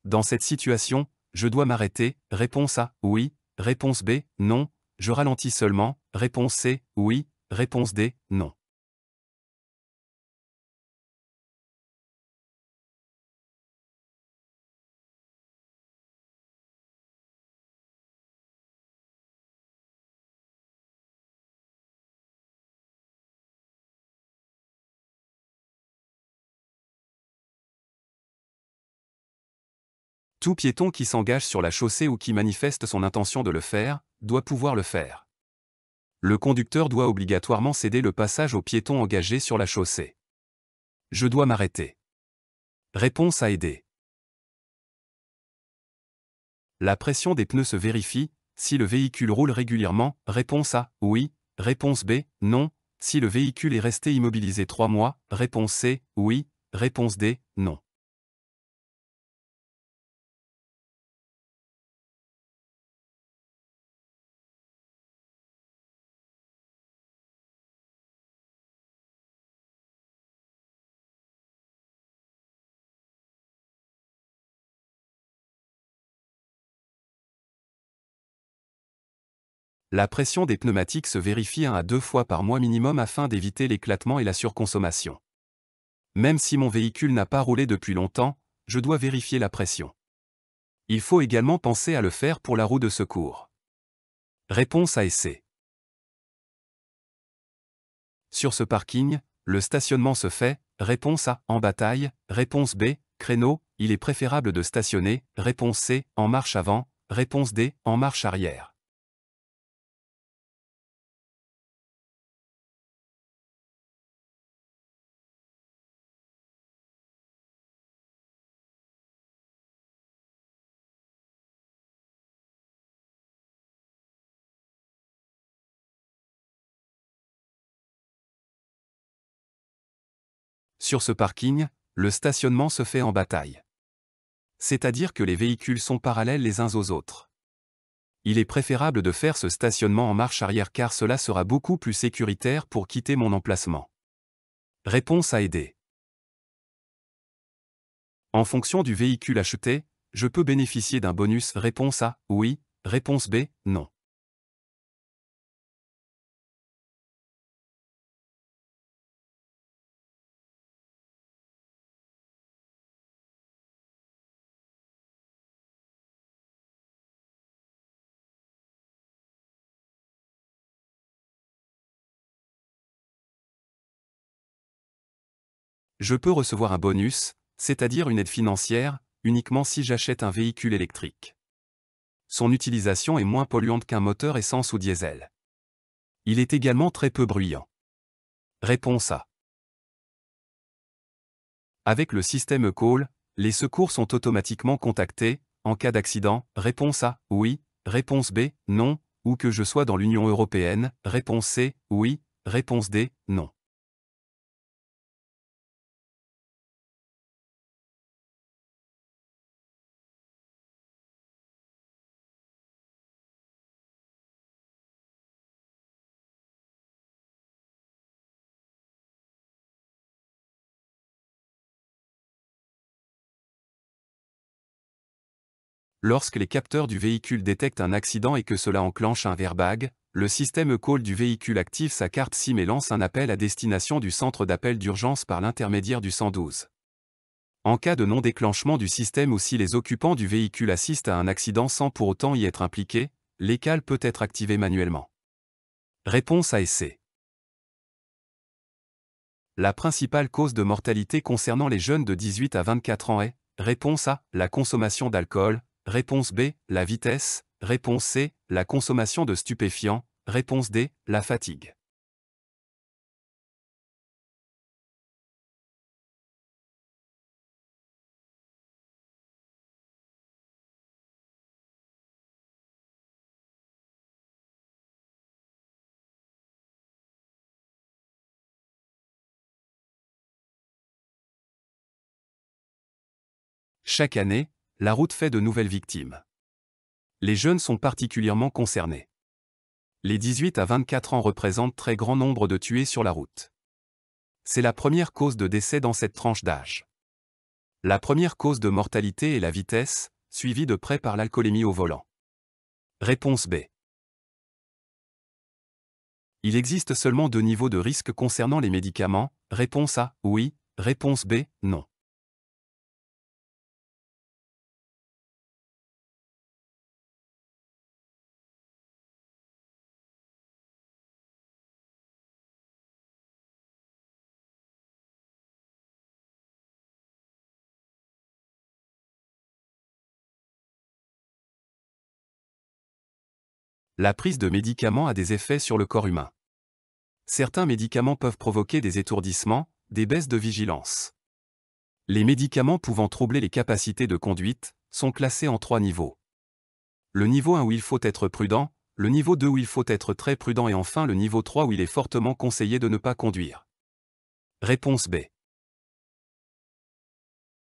Dans cette situation, je dois m'arrêter. Réponse A, oui. Réponse B, non. Je ralentis seulement. Réponse C, oui. Réponse D, non. Tout piéton qui s'engage sur la chaussée ou qui manifeste son intention de le faire, doit pouvoir le faire. Le conducteur doit obligatoirement céder le passage aux piétons engagés sur la chaussée. Je dois m'arrêter. Réponse A et D. La pression des pneus se vérifie, si le véhicule roule régulièrement. Réponse A, oui. Réponse B, non. Si le véhicule est resté immobilisé 3 mois. Réponse C, oui. Réponse D, non. La pression des pneumatiques se vérifie 1 à 2 fois par mois minimum afin d'éviter l'éclatement et la surconsommation. Même si mon véhicule n'a pas roulé depuis longtemps, je dois vérifier la pression. Il faut également penser à le faire pour la roue de secours. Réponse A et C. Sur ce parking, le stationnement se fait. Réponse A, en bataille. Réponse B, créneau, il est préférable de stationner. Réponse C, en marche avant. Réponse D, en marche arrière. Sur ce parking, le stationnement se fait en bataille. C'est-à-dire que les véhicules sont parallèles les uns aux autres. Il est préférable de faire ce stationnement en marche arrière car cela sera beaucoup plus sécuritaire pour quitter mon emplacement. Réponse A et D. En fonction du véhicule acheté, je peux bénéficier d'un bonus. Réponse A, oui. Réponse B, non. Je peux recevoir un bonus, c'est-à-dire une aide financière, uniquement si j'achète un véhicule électrique. Son utilisation est moins polluante qu'un moteur essence ou diesel. Il est également très peu bruyant. Réponse A. Avec le système e-call, les secours sont automatiquement contactés, en cas d'accident. Réponse A, oui. Réponse B, non. Ou que je sois dans l'Union européenne. Réponse C, oui. Réponse D, non. Lorsque les capteurs du véhicule détectent un accident et que cela enclenche un airbag, le système e-call du véhicule active sa carte SIM et lance un appel à destination du centre d'appel d'urgence par l'intermédiaire du 112. En cas de non-déclenchement du système ou si les occupants du véhicule assistent à un accident sans pour autant y être impliqués, l'écale peut être activé manuellement. Réponse A et C. La principale cause de mortalité concernant les jeunes de 18 à 24 ans est, réponse A, la consommation d'alcool. Réponse B, la vitesse. Réponse C, la consommation de stupéfiants. Réponse D, la fatigue. Chaque année, la route fait de nouvelles victimes. Les jeunes sont particulièrement concernés. Les 18 à 24 ans représentent très grand nombre de tués sur la route. C'est la première cause de décès dans cette tranche d'âge. La première cause de mortalité est la vitesse, suivie de près par l'alcoolémie au volant. Réponse B. Il existe seulement 2 niveaux de risque concernant les médicaments. Réponse A, oui. Réponse B, non. La prise de médicaments a des effets sur le corps humain. Certains médicaments peuvent provoquer des étourdissements, des baisses de vigilance. Les médicaments pouvant troubler les capacités de conduite sont classés en 3 niveaux. Le niveau 1 où il faut être prudent, le niveau 2 où il faut être très prudent et enfin le niveau 3 où il est fortement conseillé de ne pas conduire. Réponse B.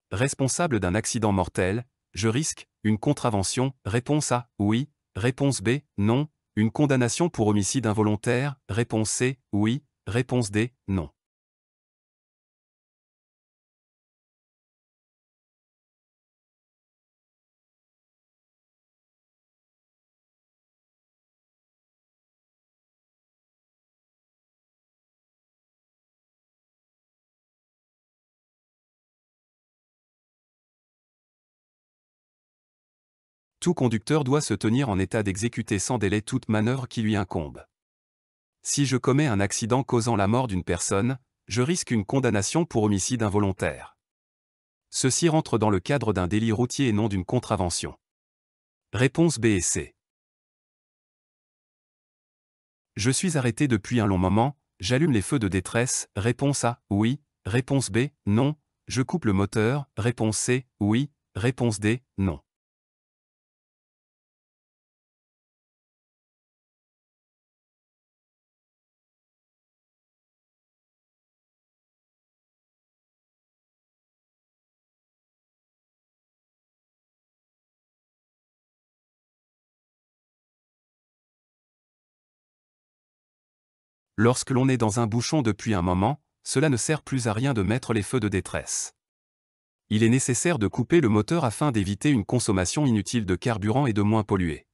Responsable d'un accident mortel, je risque une contravention. Réponse A, oui. Réponse B, non. Une condamnation pour homicide involontaire. Réponse C, oui. Réponse D, non. Tout conducteur doit se tenir en état d'exécuter sans délai toute manœuvre qui lui incombe. Si je commets un accident causant la mort d'une personne, je risque une condamnation pour homicide involontaire. Ceci rentre dans le cadre d'un délit routier et non d'une contravention. Réponse B et C. Je suis arrêté depuis un long moment, j'allume les feux de détresse. Réponse A, oui. Réponse B, non. Je coupe le moteur. Réponse C, oui. Réponse D, non. Lorsque l'on est dans un bouchon depuis un moment, cela ne sert plus à rien de mettre les feux de détresse. Il est nécessaire de couper le moteur afin d'éviter une consommation inutile de carburant et de moins polluer.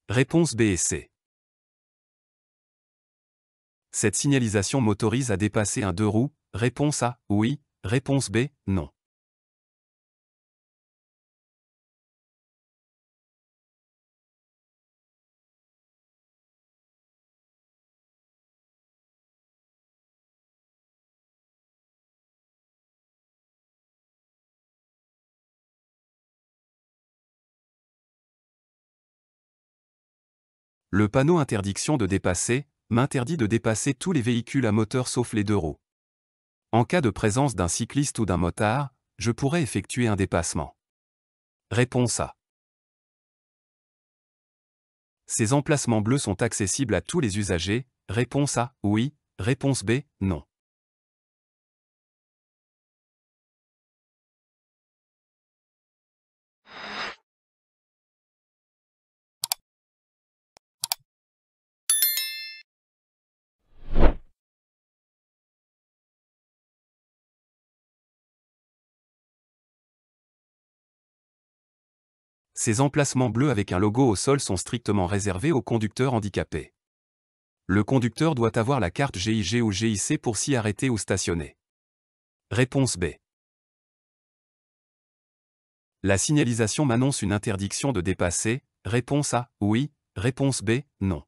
Réponse B et C. Cette signalisation m'autorise à dépasser un 2 roues. Réponse A, oui. Réponse B, non. Le panneau interdiction de dépasser m'interdit de dépasser tous les véhicules à moteur sauf les 2 roues. En cas de présence d'un cycliste ou d'un motard, je pourrais effectuer un dépassement. Réponse A. Ces emplacements bleus sont accessibles à tous les usagers. Réponse A, oui. Réponse B, non. Ces emplacements bleus avec un logo au sol sont strictement réservés aux conducteurs handicapés. Le conducteur doit avoir la carte GIG ou GIC pour s'y arrêter ou stationner. Réponse B. La signalisation m'annonce une interdiction de dépasser. Réponse A, oui. Réponse B, non.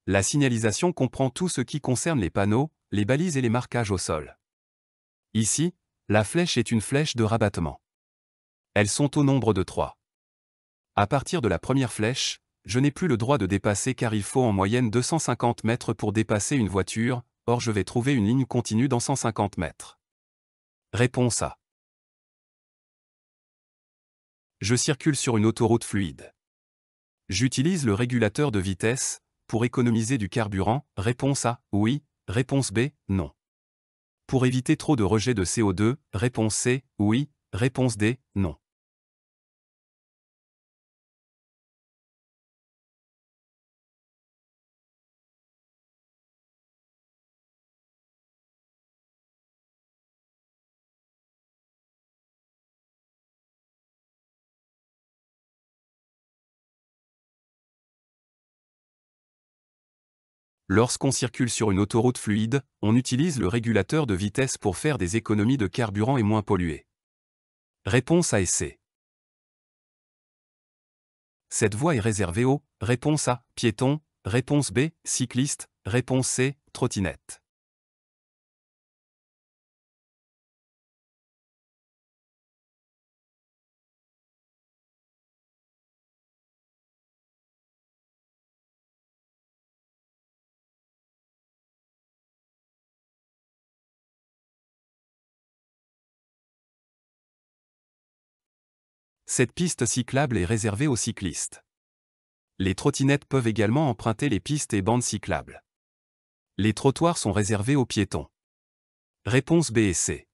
La signalisation comprend tout ce qui concerne les panneaux, les balises et les marquages au sol. Ici, la flèche est une flèche de rabattement. Elles sont au nombre de 3. À partir de la première flèche, je n'ai plus le droit de dépasser car il faut en moyenne 250 mètres pour dépasser une voiture, or je vais trouver une ligne continue dans 150 mètres. Réponse A. Je circule sur une autoroute fluide. J'utilise le régulateur de vitesse, pour économiser du carburant, réponse A, oui, réponse B, non. Pour éviter trop de rejet de CO2, réponse C, oui, réponse D, non. Lorsqu'on circule sur une autoroute fluide, on utilise le régulateur de vitesse pour faire des économies de carburant et moins polluer. Réponse A et C. Cette voie est réservée aux, réponse A, piétons, réponse B, cyclistes, réponse C, trottinettes. Cette piste cyclable est réservée aux cyclistes. Les trottinettes peuvent également emprunter les pistes et bandes cyclables. Les trottoirs sont réservés aux piétons. Réponse B et C.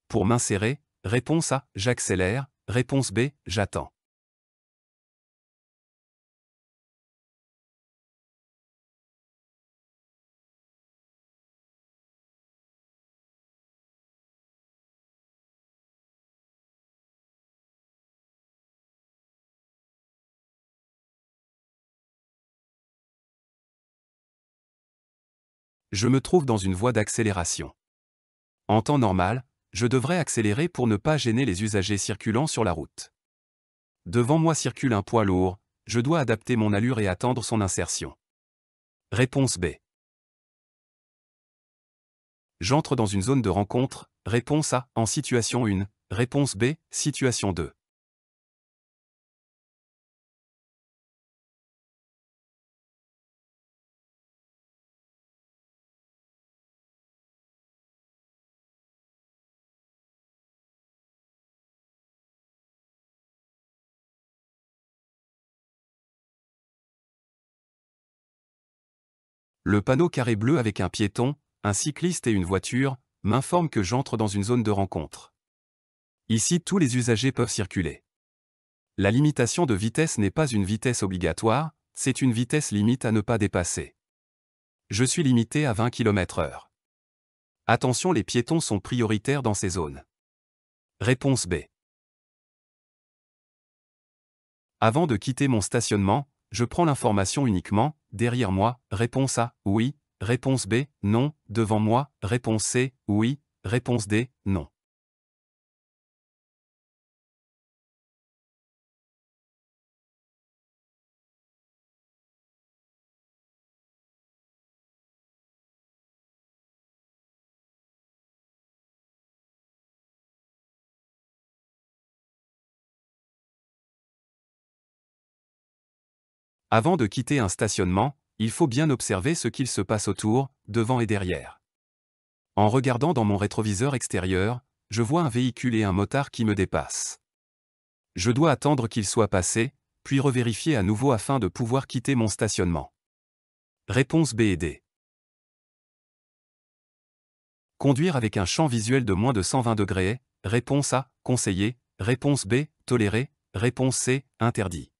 Pour m'insérer, réponse A, j'accélère, réponse B, j'attends. Je me trouve dans une voie d'accélération. En temps normal, je devrais accélérer pour ne pas gêner les usagers circulant sur la route. Devant moi circule un poids lourd, je dois adapter mon allure et attendre son insertion. Réponse B. J'entre dans une zone de rencontre, réponse A, en situation 1, réponse B, situation 2. Le panneau carré bleu avec un piéton, un cycliste et une voiture, m'informe que j'entre dans une zone de rencontre. Ici tous les usagers peuvent circuler. La limitation de vitesse n'est pas une vitesse obligatoire, c'est une vitesse limite à ne pas dépasser. Je suis limité à 20 km/h. Attention, les piétons sont prioritaires dans ces zones. Réponse B. Avant de quitter mon stationnement, je prends l'information uniquement, derrière moi, réponse A, oui, réponse B, non, devant moi, réponse C, oui, réponse D, non. Avant de quitter un stationnement, il faut bien observer ce qu'il se passe autour, devant et derrière. En regardant dans mon rétroviseur extérieur, je vois un véhicule et un motard qui me dépassent. Je dois attendre qu'il soit passé, puis revérifier à nouveau afin de pouvoir quitter mon stationnement. Réponse B et D. Conduire avec un champ visuel de moins de 120 degrés, réponse A, conseillé, réponse B, toléré, réponse C, interdit.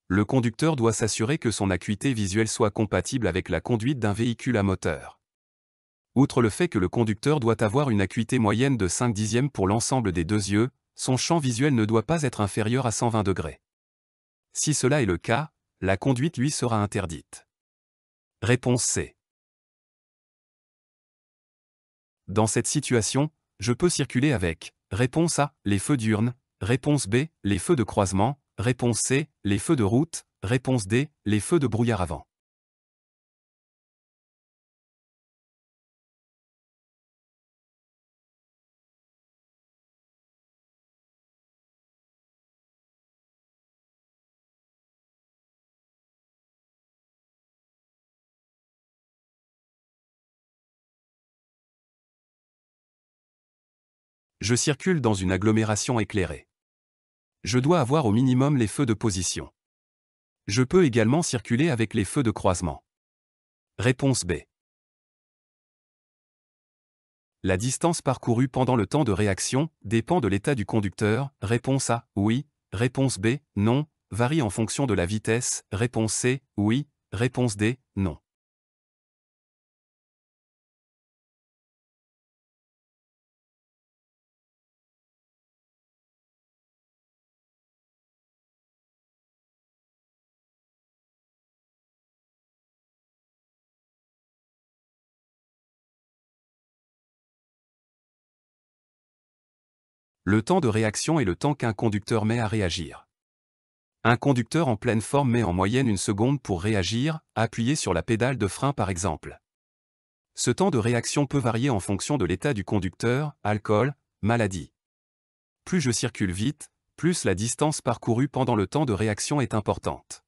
Le conducteur doit s'assurer que son acuité visuelle soit compatible avec la conduite d'un véhicule à moteur. Outre le fait que le conducteur doit avoir une acuité moyenne de 5 dixièmes pour l'ensemble des deux yeux, son champ visuel ne doit pas être inférieur à 120 degrés. Si cela est le cas, la conduite lui sera interdite. Réponse C. Dans cette situation, je peux circuler avec réponse A, les feux diurnes, réponse B, les feux de croisement, réponse C, les feux de route, réponse D, les feux de brouillard avant. Je circule dans une agglomération éclairée. Je dois avoir au minimum les feux de position. Je peux également circuler avec les feux de croisement. Réponse B. La distance parcourue pendant le temps de réaction dépend de l'état du conducteur. Réponse A, oui. Réponse B, non. Varie en fonction de la vitesse. Réponse C, oui. Réponse D, non. Le temps de réaction est le temps qu'un conducteur met à réagir. Un conducteur en pleine forme met en moyenne 1 seconde pour réagir, appuyer sur la pédale de frein par exemple. Ce temps de réaction peut varier en fonction de l'état du conducteur, alcool, maladie. Plus je circule vite, plus la distance parcourue pendant le temps de réaction est importante.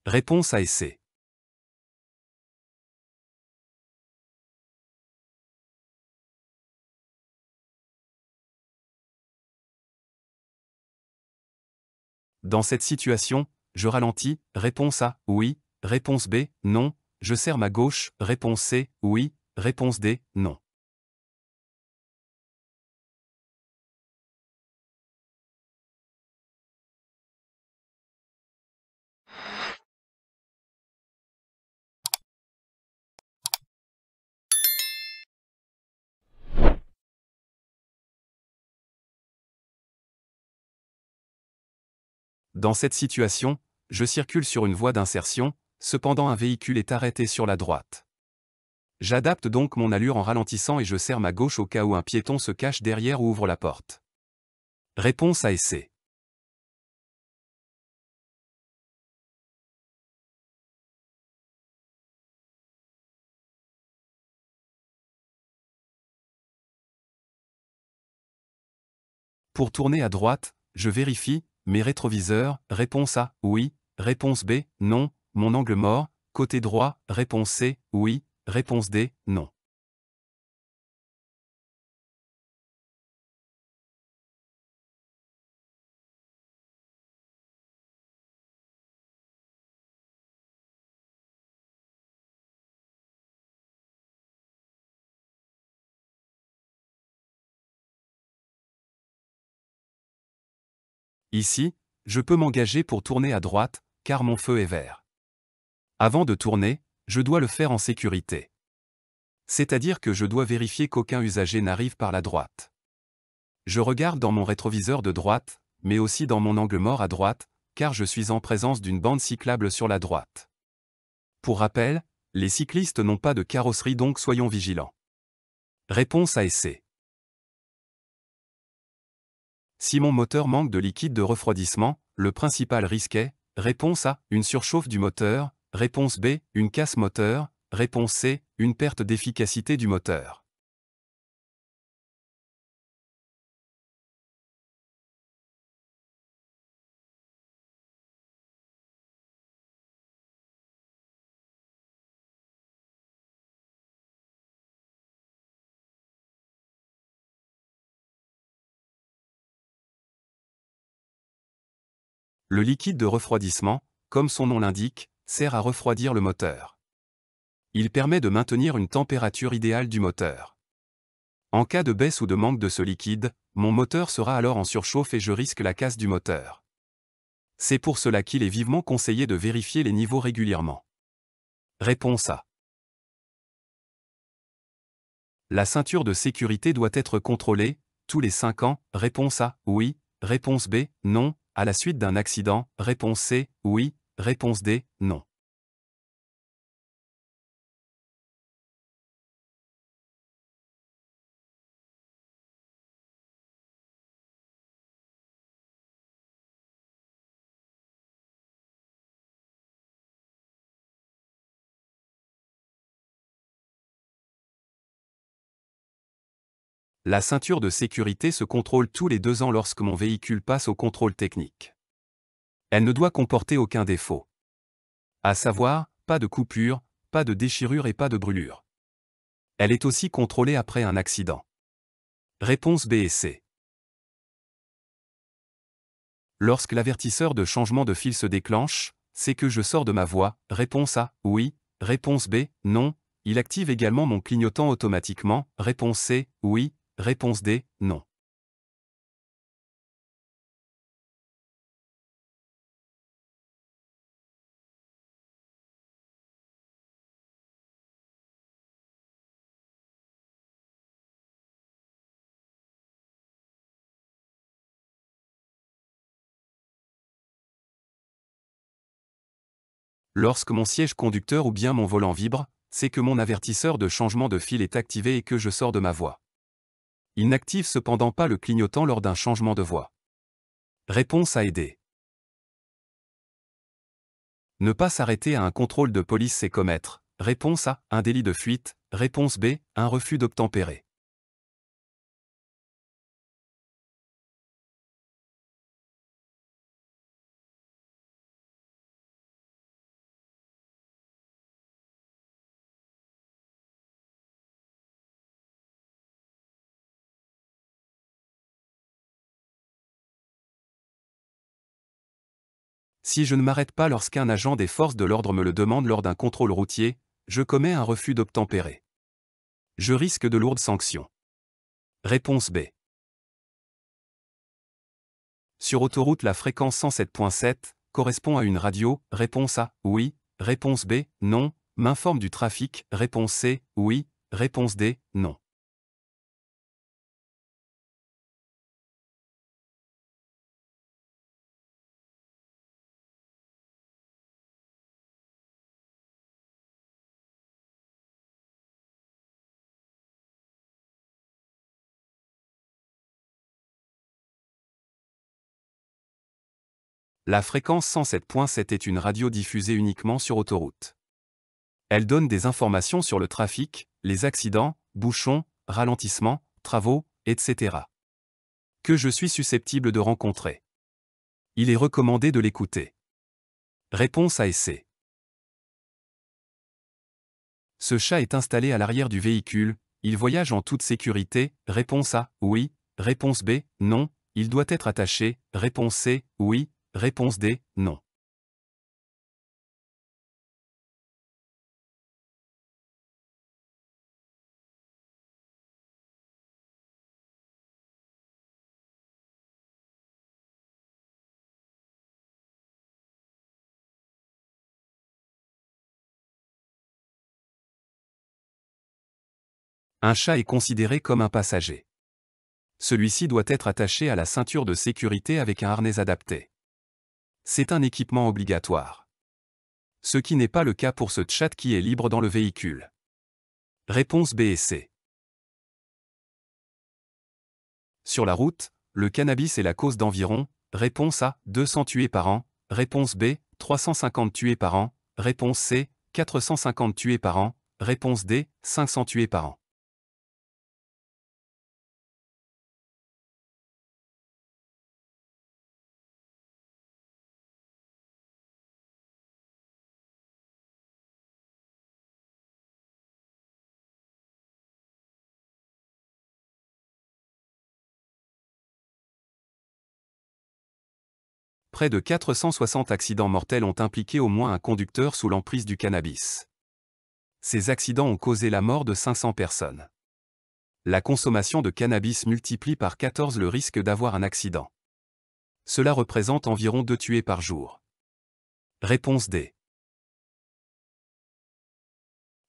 Réponse A et C. Dans cette situation, je ralentis. Réponse A, oui. Réponse B, non. Je serre ma gauche. Réponse C, oui. Réponse D, non. Dans cette situation, je circule sur une voie d'insertion, cependant un véhicule est arrêté sur la droite. J'adapte donc mon allure en ralentissant et je serre ma gauche au cas où un piéton se cache derrière ou ouvre la porte. Réponse A et C. Pour tourner à droite, je vérifie mes rétroviseurs. Réponse A, oui. Réponse B, non. Mon angle mort, côté droit. Réponse C, oui. Réponse D, non. Ici, je peux m'engager pour tourner à droite, car mon feu est vert. Avant de tourner, je dois le faire en sécurité. C'est-à-dire que je dois vérifier qu'aucun usager n'arrive par la droite. Je regarde dans mon rétroviseur de droite, mais aussi dans mon angle mort à droite, car je suis en présence d'une bande cyclable sur la droite. Pour rappel, les cyclistes n'ont pas de carrosserie donc soyons vigilants. Réponse A et C. Si mon moteur manque de liquide de refroidissement, le principal risque est, réponse A, une surchauffe du moteur, réponse B, une casse moteur, réponse C, une perte d'efficacité du moteur. Le liquide de refroidissement, comme son nom l'indique, sert à refroidir le moteur. Il permet de maintenir une température idéale du moteur. En cas de baisse ou de manque de ce liquide, mon moteur sera alors en surchauffe et je risque la casse du moteur. C'est pour cela qu'il est vivement conseillé de vérifier les niveaux régulièrement. Réponse A. La ceinture de sécurité doit être contrôlée, tous les 5 ans. Réponse A, oui. Réponse B, non. À la suite d'un accident. Réponse C, oui. Réponse D, non. La ceinture de sécurité se contrôle tous les 2 ans lorsque mon véhicule passe au contrôle technique. Elle ne doit comporter aucun défaut. À savoir, pas de coupure, pas de déchirure et pas de brûlure. Elle est aussi contrôlée après un accident. Réponse B et C. Lorsque l'avertisseur de changement de fil se déclenche, c'est que je sors de ma voie. Réponse A, oui. Réponse B, non. Il active également mon clignotant automatiquement. Réponse C, oui. Réponse D, non. Lorsque mon siège conducteur ou bien mon volant vibre, c'est que mon avertisseur de changement de fil est activé et que je sors de ma voie. Il n'active cependant pas le clignotant lors d'un changement de voie. Réponse A et D. Ne pas s'arrêter à un contrôle de police, c'est commettre. Réponse A, un délit de fuite. Réponse B, un refus d'obtempérer. Si je ne m'arrête pas lorsqu'un agent des forces de l'ordre me le demande lors d'un contrôle routier, je commets un refus d'obtempérer. Je risque de lourdes sanctions. Réponse B. Sur autoroute, la fréquence 107.7 correspond à une radio. Réponse A, oui. Réponse B, non. M'informe du trafic. Réponse C, oui. Réponse D, non. La fréquence 107.7 est une radio diffusée uniquement sur autoroute. Elle donne des informations sur le trafic, les accidents, bouchons, ralentissements, travaux, etc. que je suis susceptible de rencontrer. Il est recommandé de l'écouter. Réponse A et C. Ce chat est installé à l'arrière du véhicule, il voyage en toute sécurité. Réponse A, oui. Réponse B, non. Il doit être attaché. Réponse C, oui. Réponse D, non. Un chat est considéré comme un passager. Celui-ci doit être attaché à la ceinture de sécurité avec un harnais adapté. C'est un équipement obligatoire. Ce qui n'est pas le cas pour ce chat qui est libre dans le véhicule. Réponse B et C. Sur la route, le cannabis est la cause d'environ, réponse A, 200 tués par an, réponse B, 350 tués par an, réponse C, 450 tués par an, réponse D, 500 tués par an. Près de 460 accidents mortels ont impliqué au moins un conducteur sous l'emprise du cannabis. Ces accidents ont causé la mort de 500 personnes. La consommation de cannabis multiplie par 14 le risque d'avoir un accident. Cela représente environ 2 tués par jour. Réponse D.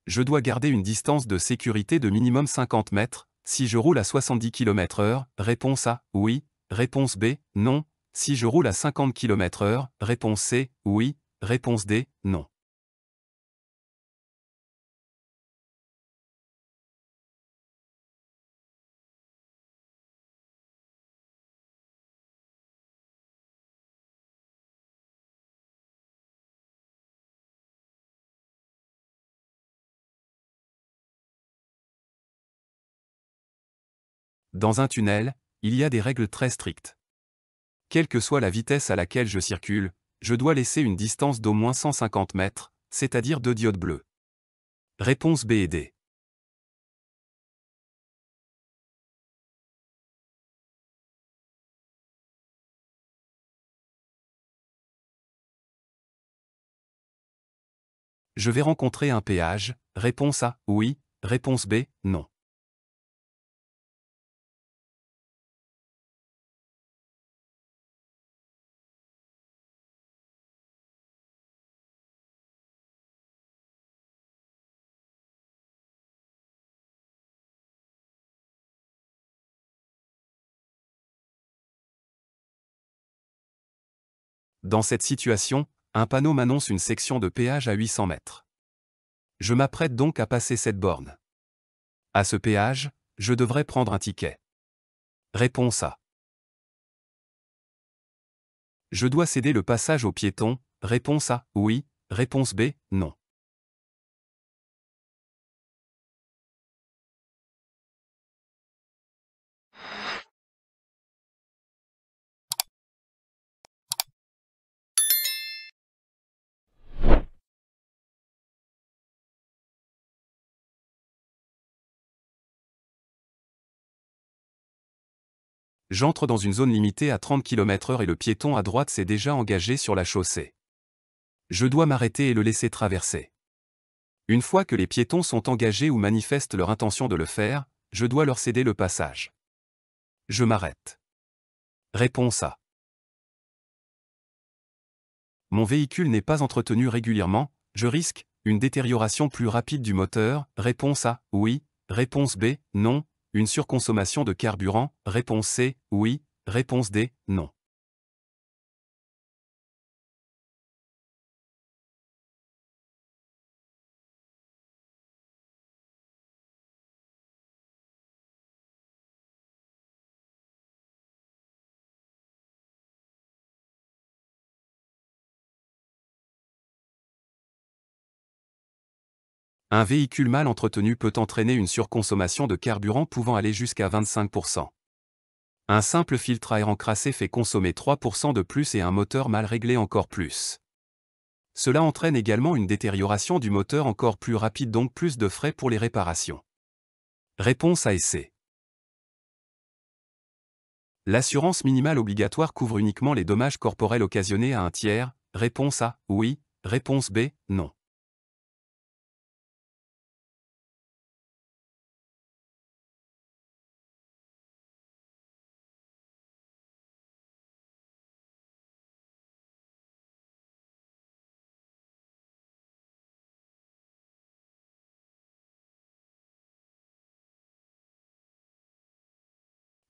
Je dois garder une distance de sécurité de minimum 50 mètres, si je roule à 70 km/h. Réponse A, oui. Réponse B, non. Si je roule à 50 km/h. Réponse C, oui. Réponse D, non. Dans un tunnel, il y a des règles très strictes. Quelle que soit la vitesse à laquelle je circule, je dois laisser une distance d'au moins 150 mètres, c'est-à-dire 2 diodes bleues. Réponse B et D. Je vais rencontrer un péage. Réponse A, oui. Réponse B, non. Dans cette situation, un panneau m'annonce une section de péage à 800 mètres. Je m'apprête donc à passer cette borne. À ce péage, je devrais prendre un ticket. Réponse A. Je dois céder le passage aux piétons. Réponse A, oui. Réponse B, non. J'entre dans une zone limitée à 30 km/h et le piéton à droite s'est déjà engagé sur la chaussée. Je dois m'arrêter et le laisser traverser. Une fois que les piétons sont engagés ou manifestent leur intention de le faire, je dois leur céder le passage. Je m'arrête. Réponse A. Mon véhicule n'est pas entretenu régulièrement, je risque une détérioration plus rapide du moteur. Réponse A, oui. Réponse B, non. Une surconsommation de carburant. Réponse C, oui. Réponse D, non. Un véhicule mal entretenu peut entraîner une surconsommation de carburant pouvant aller jusqu'à 25%. Un simple filtre à air encrassé fait consommer 3% de plus et un moteur mal réglé encore plus. Cela entraîne également une détérioration du moteur encore plus rapide, donc plus de frais pour les réparations. Réponse A et C. L'assurance minimale obligatoire couvre uniquement les dommages corporels occasionnés à un tiers. Réponse A, oui. Réponse B, non.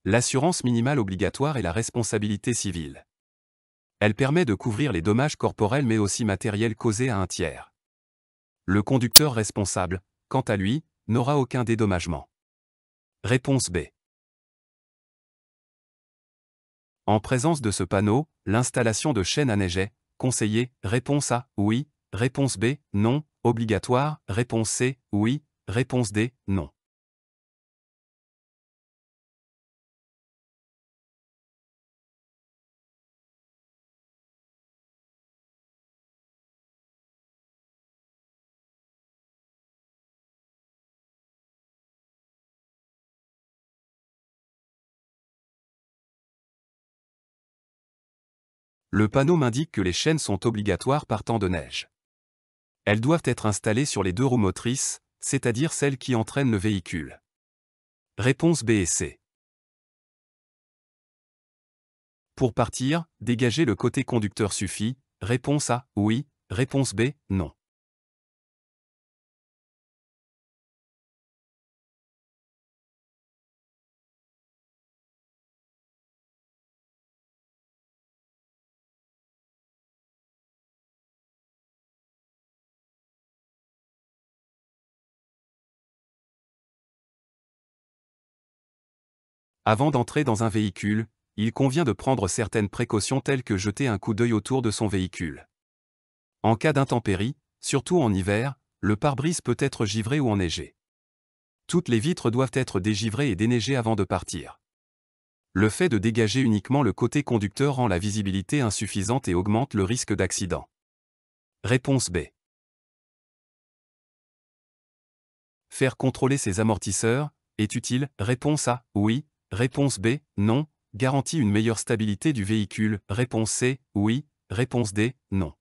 L'assurance minimale obligatoire est la responsabilité civile. Elle permet de couvrir les dommages corporels mais aussi matériels causés à un tiers. Le conducteur responsable, quant à lui, n'aura aucun dédommagement. Réponse B. En présence de ce panneau, l'installation de chaînes à neige est conseillée. Réponse A, oui. Réponse B, non. Obligatoire. Réponse C, oui. Réponse D, non. Le panneau m'indique que les chaînes sont obligatoires par temps de neige. Elles doivent être installées sur les deux roues motrices, c'est-à-dire celles qui entraînent le véhicule. Réponse B et C. Pour partir, dégager le côté conducteur suffit. Réponse A, oui. Réponse B, non. Avant d'entrer dans un véhicule, il convient de prendre certaines précautions telles que jeter un coup d'œil autour de son véhicule. En cas d'intempérie, surtout en hiver, le pare-brise peut être givré ou enneigé. Toutes les vitres doivent être dégivrées et déneigées avant de partir. Le fait de dégager uniquement le côté conducteur rend la visibilité insuffisante et augmente le risque d'accident. Réponse B. Faire contrôler ses amortisseurs est utile. Réponse A, oui. Réponse B, non. Garantit une meilleure stabilité du véhicule. Réponse C, oui. Réponse D, non.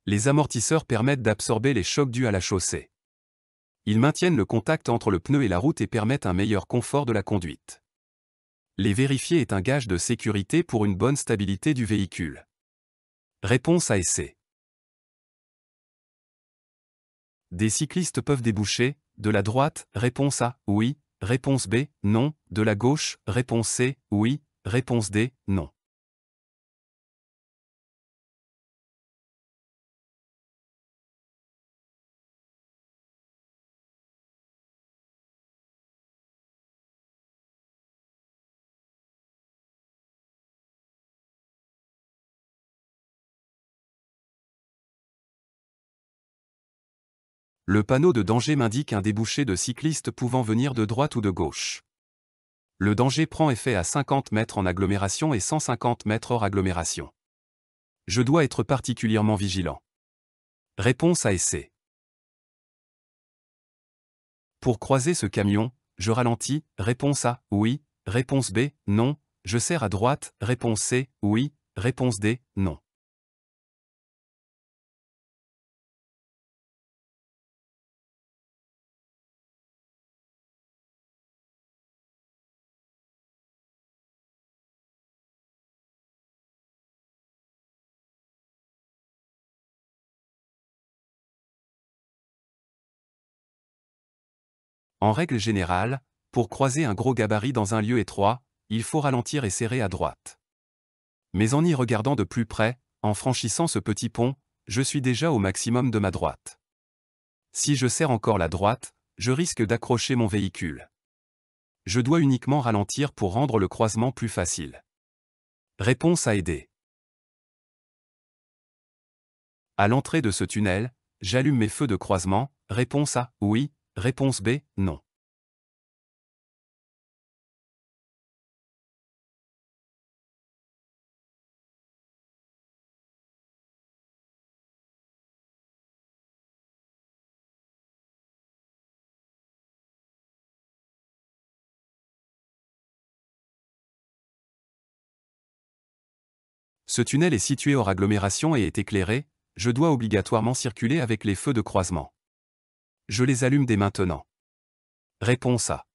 Les amortisseurs permettent d'absorber les chocs dus à la chaussée. Ils maintiennent le contact entre le pneu et la route et permettent un meilleur confort de la conduite. Les vérifier est un gage de sécurité pour une bonne stabilité du véhicule. Réponse A et C. Des cyclistes peuvent déboucher, de la droite, réponse A, oui, réponse B, non, de la gauche, réponse C, oui, réponse D, non. Le panneau de danger m'indique un débouché de cyclistes pouvant venir de droite ou de gauche. Le danger prend effet à 50 mètres en agglomération et 150 mètres hors agglomération. Je dois être particulièrement vigilant. Réponse A et C. Pour croiser ce camion, je ralentis, réponse A, oui, réponse B, non, je serre à droite, réponse C, oui, réponse D, non. En règle générale, pour croiser un gros gabarit dans un lieu étroit, il faut ralentir et serrer à droite. Mais en y regardant de plus près, en franchissant ce petit pont, je suis déjà au maximum de ma droite. Si je serre encore la droite, je risque d'accrocher mon véhicule. Je dois uniquement ralentir pour rendre le croisement plus facile. Réponse A et D. À l'entrée de ce tunnel, j'allume mes feux de croisement, réponse A, oui, réponse B, non. Ce tunnel est situé hors agglomération et est éclairé, je dois obligatoirement circuler avec les feux de croisement. Je les allume dès maintenant. Réponse A.